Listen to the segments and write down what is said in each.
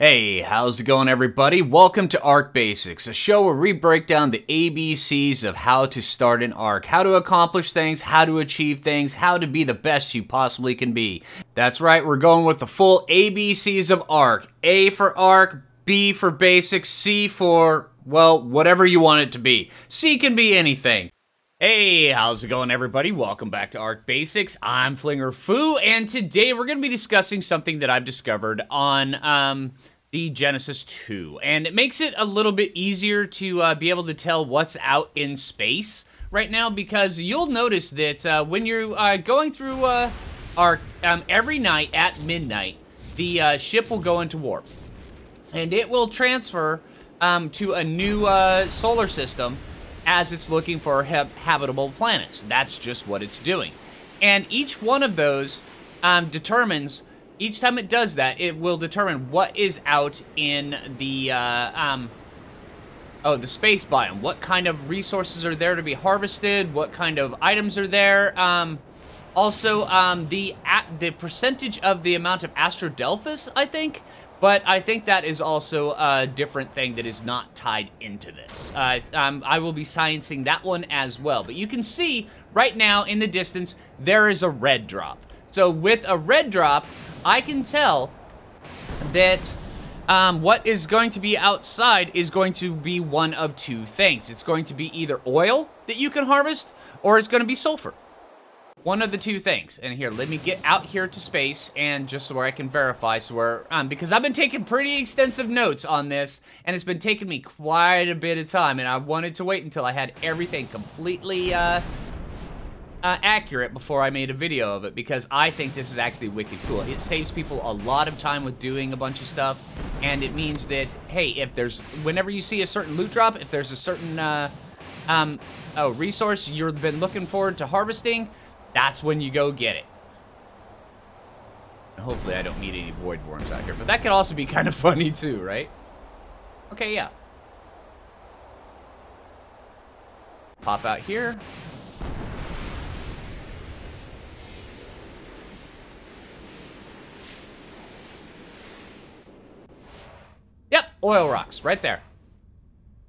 Hey, how's it going everybody? Welcome to Ark Basics, a show where we break down the ABCs of how to start an Ark, how to accomplish things, how to achieve things, how to be the best you possibly can be. That's right, we're going with the full ABCs of Ark. A for Ark, B for Basics, C for, well, whatever you want it to be. C can be anything. Hey, how's it going everybody? Welcome back to Ark Basics. I'm Phlinger Phoo, and today we're going to be discussing something that I've discovered on the Genesis 2. And it makes it a little bit easier to be able to tell what's out in space right now, because you'll notice that when you're going through Ark, every night at midnight, the ship will go into warp. And it will transfer to a new solar system as it's looking for habitable planets. That's just what it's doing. And each one of those determines, each time it does that, it will determine what is out in the space biome. What kind of resources are there to be harvested? What kind of items are there? Also, the percentage of the amount of Astrodelphus, I think. But I think that is also a different thing that is not tied into this. I will be sciencing that one as well. But you can see right now in the distance, there is a red drop. So with a red drop, I can tell that what is going to be outside is going to be one of two things. It's going to be either oil that you can harvest, or it's going to be sulfur. One of the two things. And here, let me get out here to space, and just so where I can verify, so where, because I've been taking pretty extensive notes on this, and it's been taking me quite a bit of time, and I wanted to wait until I had everything completely accurate before I made a video of it, because I think this is actually wicked cool. It saves people a lot of time with doing a bunch of stuff, and it means that, hey, if there's, whenever you see a certain loot drop, if there's a certain resource you've been looking forward to harvesting, that's when you go get it. And hopefully I don't meet any void worms out here, but that could also be kind of funny too, right? Okay, yeah. Pop out here. Yep, oil rocks, right there.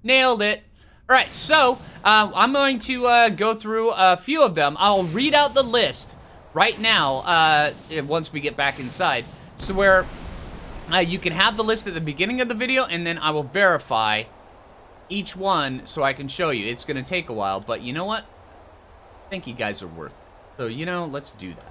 Nailed it. All right, so I'm going to go through a few of them. I'll read out the list right now once we get back inside. So where you can have the list at the beginning of the video, and then I will verify each one so I can show you. It's going to take a while, but you know what? I think you guys are worth it. So, you know, let's do that.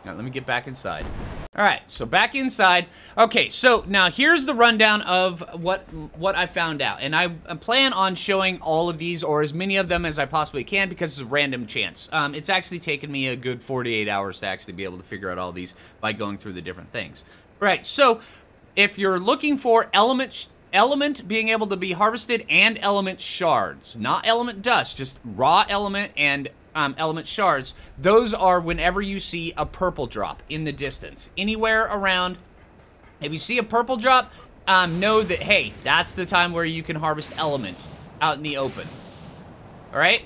Now, let me get back inside. All right, so back inside. Okay, so now here's the rundown of what I found out. And I plan on showing all of these, or as many of them as I possibly can, because it's a random chance. It's actually taken me a good 48 hours to actually be able to figure out all these by going through the different things. All right, so if you're looking for element being able to be harvested and element shards, not element dust, just raw element and element shards, those are whenever you see a purple drop in the distance. Anywhere around, if you see a purple drop, know that, hey, that's the time where you can harvest element out in the open. Alright?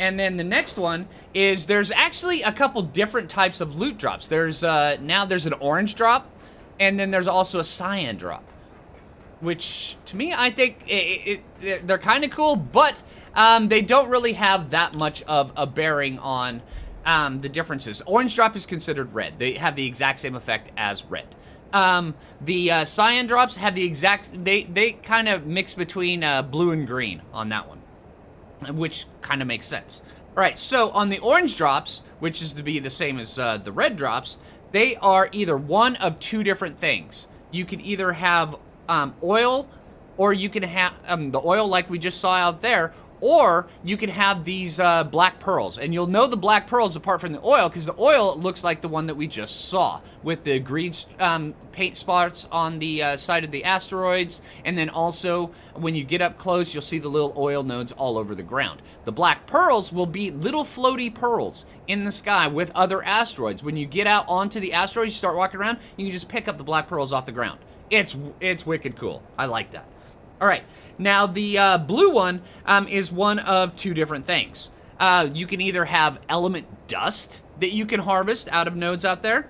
And then the next one is, there's actually a couple different types of loot drops. There's, now there's an orange drop, and then there's also a cyan drop. Which, to me, I think they're kind of cool, but they don't really have that much of a bearing on the differences. Orange drop is considered red. They have the exact same effect as red. The cyan drops have the exact... They kind of mix between blue and green on that one, which kind of makes sense. All right, so on the orange drops, which is to be the same as the red drops, they are either one of two different things. You can either have oil, or you can have the oil like we just saw out there, or you can have these black pearls. And you'll know the black pearls apart from the oil, because the oil looks like the one that we just saw, with the green paint spots on the side of the asteroids. And then also, when you get up close, you'll see the little oil nodes all over the ground. The black pearls will be little floaty pearls in the sky with other asteroids. When you get out onto the asteroids, you start walking around, you can just pick up the black pearls off the ground. It's wicked cool. I like that. All right, now the blue one is one of two different things. You can either have element dust that you can harvest out of nodes out there,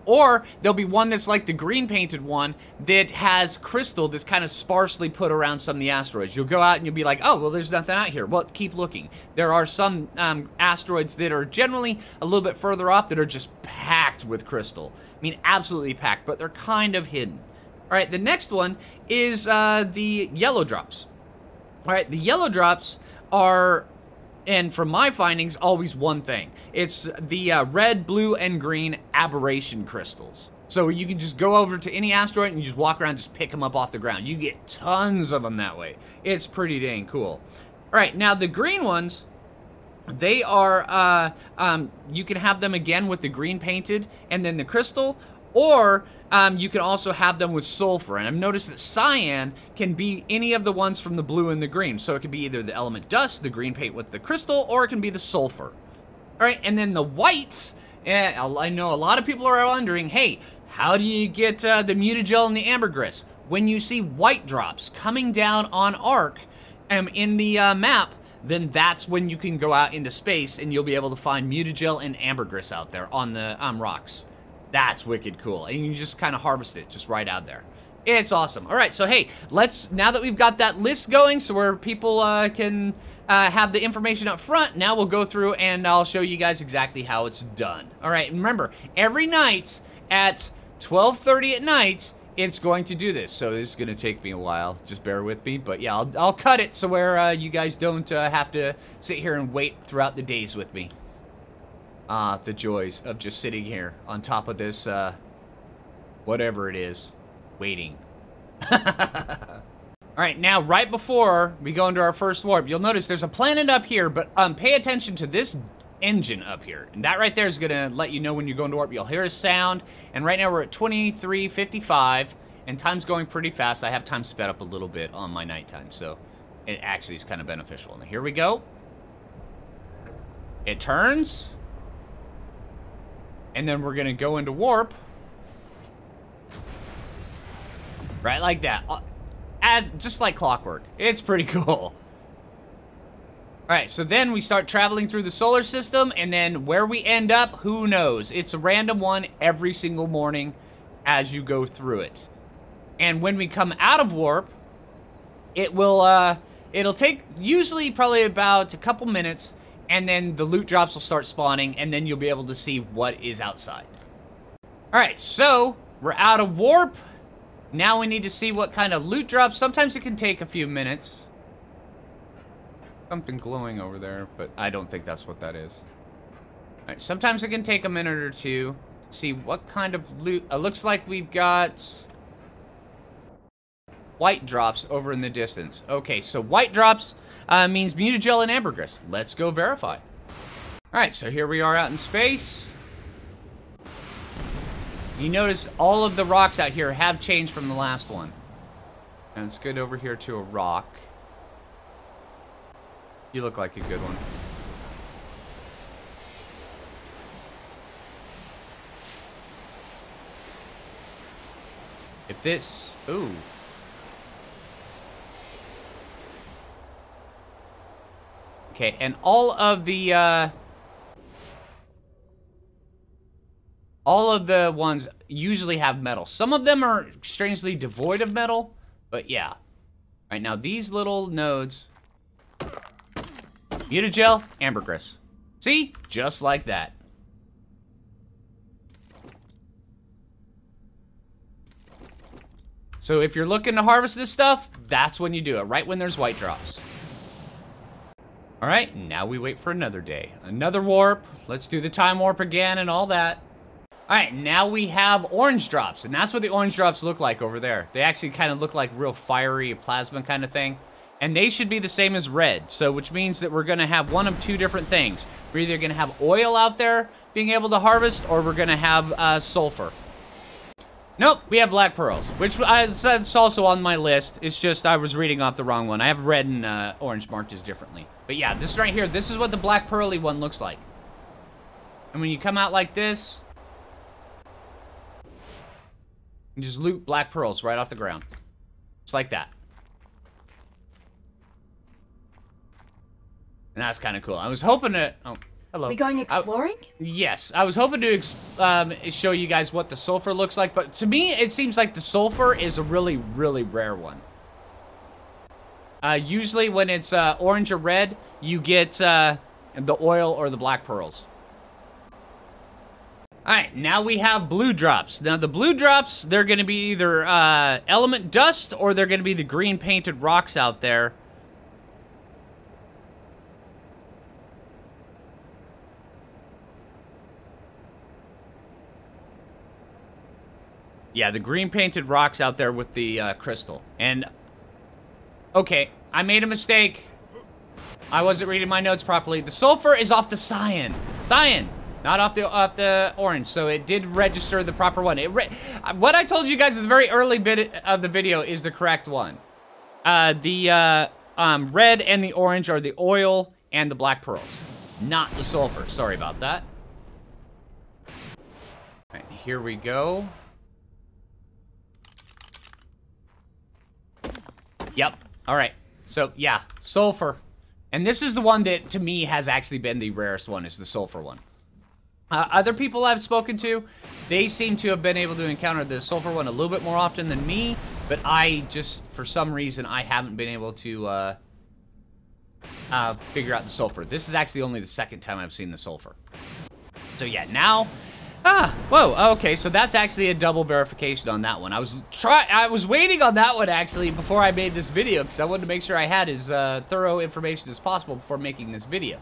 Or there'll be one that's like the green painted one that has crystal that's kind of sparsely put around some of the asteroids. You'll go out and you'll be like, oh, well, there's nothing out here. Well, keep looking. There are some asteroids that are generally a little bit further off that are just packed with crystal. I mean, absolutely packed, but they're kind of hidden. All right, the next one is the yellow drops. All right, the yellow drops are, and from my findings, always one thing. It's the red, blue, and green aberration crystals. So you can just go over to any asteroid and you just walk around, just pick them up off the ground. You get tons of them that way. It's pretty dang cool. All right, now the green ones, they are, you can have them again with the green painted and then the crystal, or you can also have them with sulfur. And I've noticed that cyan can be any of the ones from the blue and the green. So it can be either the element dust, the green paint with the crystal, or it can be the sulfur. All right, and then the whites, I know a lot of people are wondering, hey, how do you get the mutagel and the ambergris? When you see white drops coming down on Ark in the map, then that's when you can go out into space and you'll be able to find mutagel and ambergris out there on the rocks. That's wicked cool. And you just kind of harvest it just right out there. It's awesome. All right, so hey, now that we've got that list going so where people can have the information up front, now we'll go through and I'll show you guys exactly how it's done. All right, remember, every night at 12:30 at night, it's going to do this. So this is going to take me a while. Just bear with me. But yeah, I'll cut it so where you guys don't have to sit here and wait throughout the days with me. The joys of just sitting here on top of this, whatever it is, waiting. All right, now right before we go into our first warp, you'll notice there's a planet up here, but pay attention to this engine up here. And that right there is gonna let you know when you go into warp. You'll hear a sound, and right now we're at 23:55, and time's going pretty fast. I have time sped up a little bit on my nighttime, so it actually is kind of beneficial. And here we go. It turns. And then we're gonna go into warp. Right like that. Just like clockwork. It's pretty cool. Alright, so then we start traveling through the solar system, and then where we end up, who knows? It's a random one every single morning as you go through it. And when we come out of warp, it will, it'll take usually probably about a couple minutes, and then the loot drops will start spawning, and then you'll be able to see what is outside. Alright, so we're out of warp. Now we need to see what kind of loot drops. Sometimes it can take a few minutes. Something glowing over there, but I don't think that's what that is. Alright, sometimes it can take a minute or two to see what kind of loot. It looks like we've got white drops over in the distance. Okay, so white drops means mutagel and ambergris. Let's go verify. Alright, so here we are out in space. You notice all of the rocks out here have changed from the last one. And let's get over here to a rock. You look like a good one. If this... Ooh. Okay, and all of the ones usually have metal. Some of them are strangely devoid of metal, but yeah. All right, now these little nodes... Mutagel, ambergris. See? Just like that. So if you're looking to harvest this stuff, that's when you do it, right when there's white drops. Alright, now we wait for another day. Another warp. Let's do the time warp again and all that. Alright, now we have orange drops, and that's what the orange drops look like over there. They actually kind of look like real fiery plasma kind of thing. And they should be the same as red, so which means that we're going to have one of two different things. We're either going to have oil out there being able to harvest, or we're going to have sulfur. Nope, we have black pearls, which it's also on my list. It's just I was reading off the wrong one. I have red and orange marked as differently. But yeah, this right here, this is what the black pearly one looks like. And when you come out like this, you just loot black pearls right off the ground. Just like that. And that's kind of cool. I was hoping to... Oh, Hello. We going exploring? Yes, I was hoping to show you guys what the sulfur looks like, but to me, it seems like the sulfur is a really, really rare one. Usually when it's orange or red, you get the oil or the black pearls. Alright, now we have blue drops. Now the blue drops, they're going to be either element dust or they're going to be the green painted rocks out there. Yeah, the green painted rocks out there with the crystal. And, okay, I made a mistake. I wasn't reading my notes properly. The sulfur is off the cyan. Cyan, not off the orange. So it did register the proper one. What I told you guys at the very early bit of the video is the correct one. The red and the orange are the oil and the black pearls, not the sulfur. Sorry about that. All right, here we go. Yep. All right. So, yeah, sulfur. And this is the one that, to me, has actually been the rarest one, is the sulfur one. Other people I've spoken to, they seem to have been able to encounter the sulfur one a little bit more often than me, but I just, for some reason, I haven't been able to figure out the sulfur. This is actually only the second time I've seen the sulfur. So, yeah, now... whoa, okay, so that's actually a double verification on that one. I was waiting on that one, actually, before I made this video, because I wanted to make sure I had as thorough information as possible before making this video.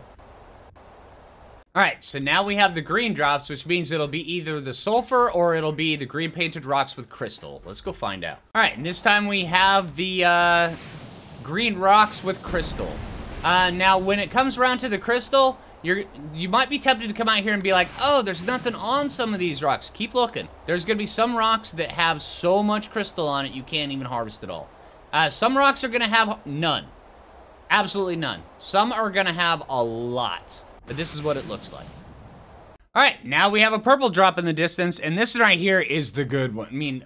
Alright, so now we have the green drops, which means it'll be either the sulfur or it'll be the green painted rocks with crystal. Let's go find out. Alright, and this time we have the green rocks with crystal. Now, when it comes around to the crystal... You might be tempted to come out here and be like, oh, there's nothing on some of these rocks. Keep looking. There's going to be some rocks that have so much crystal on it you can't even harvest it all. Some rocks are going to have none. Absolutely none. Some are going to have a lot. But this is what it looks like. Alright, now we have a purple drop in the distance, and this right here is the good one. I mean,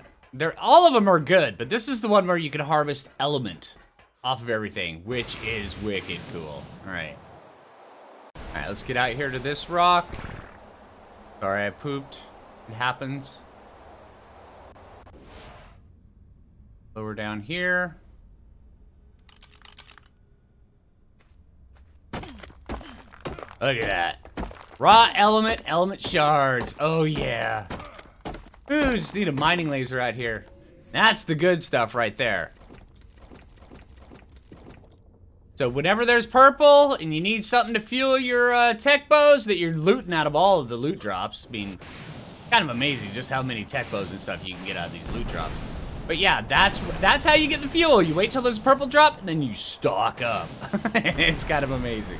all of them are good, but this is the one where you can harvest element off of everything, which is wicked cool. Alright. Alright, let's get out here to this rock. Sorry, I pooped. It happens. Lower down here. Look at that. Raw element shards. Oh, yeah. Ooh, just need a mining laser out here. That's the good stuff right there. So whenever there's purple and you need something to fuel your tech bows that you're looting out of all of the loot drops, I mean, kind of amazing just how many tech bows and stuff you can get out of these loot drops. But yeah, that's how you get the fuel. You wait till there's a purple drop and then you stock up. It's kind of amazing.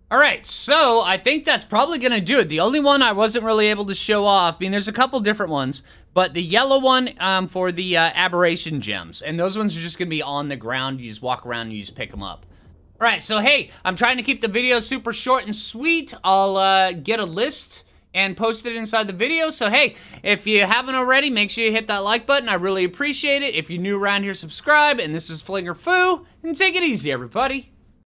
All right, so I think that's probably going to do it. The only one I wasn't really able to show off, I mean, there's a couple different ones, but the yellow one for the aberration gems, and those ones are just going to be on the ground. You just walk around and you just pick them up. All right, so hey, I'm trying to keep the video super short and sweet. I'll get a list and post it inside the video. So hey, if you haven't already, make sure you hit that like button. I really appreciate it. If you're new around here, subscribe. And this is Phlinger Phoo, and take it easy, everybody.